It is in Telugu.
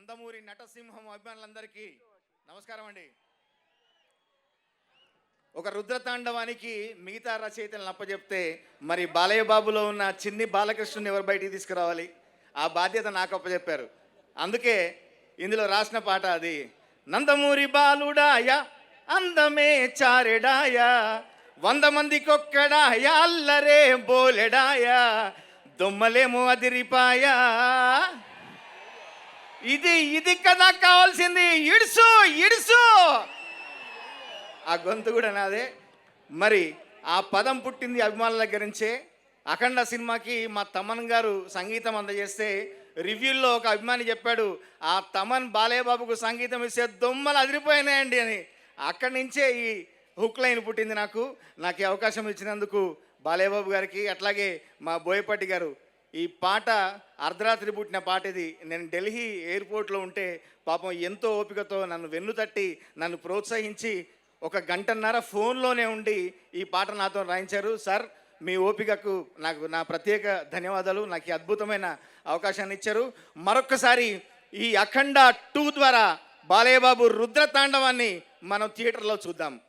నందమూరి నటసింహం అభిమానులందరికీ నమస్కారం అండి. ఒక రుద్రతాండవానికి మిగతా రచయితలను అప్పచెప్తే మరి బాలయ్య బాబులో ఉన్న చిన్ని బాలకృష్ణుని ఎవరు బయటికి తీసుకురావాలి? ఆ బాధ్యత నాకు అప్పచెప్పారు. అందుకే ఇందులో రాసిన పాట అది. నందమూరి బాలుడాయ అందమే చారెడాయ, 100 మందికొక్కడాయ అల్లరే బోలెడాయ, దొమ్మలేమో అదిరిపాయా. ఇది కదా కావాల్సింది. ఇడుసు ఇడుసు. ఆ గొంతు కూడా నాదే. మరి ఆ పదం పుట్టింది అభిమానుల దగ్గర నుంచే. అఖండ సినిమాకి మా తమన్ గారు సంగీతం అందజేస్తే రివ్యూల్లో ఒక అభిమాని చెప్పాడు, ఆ తమన్ బాలయ్య బాబుకు సంగీతం ఇస్తే దొమ్మలు అదిరిపోయినాయండి అని. అక్కడి నుంచే ఈ హుక్ లైన్ పుట్టింది నాకు. ఈ అవకాశం ఇచ్చినందుకు బాలయ్య బాబు గారికి, అట్లాగే మా బోయపాటి గారు. ఈ పాట అర్ధరాత్రి పుట్టిన పాట ఇది. నేను ఢిల్లీ ఎయిర్పోర్ట్లో ఉంటే పాపం ఎంతో ఓపికతో నన్ను వెన్ను తట్టి నన్ను ప్రోత్సహించి 1 గంటన్నర ఫోన్లోనే ఉండి ఈ పాట నాతో రాయించారు. సార్, మీ ఓపికకు నా ప్రత్యేక ధన్యవాదాలు. నాకు ఈ అద్భుతమైన అవకాశాన్ని ఇచ్చారు. మరొక్కసారి ఈ అఖండ 2 ద్వారా బాలయ్య బాబు రుద్రతాండవాన్ని మనం థియేటర్లో చూద్దాం.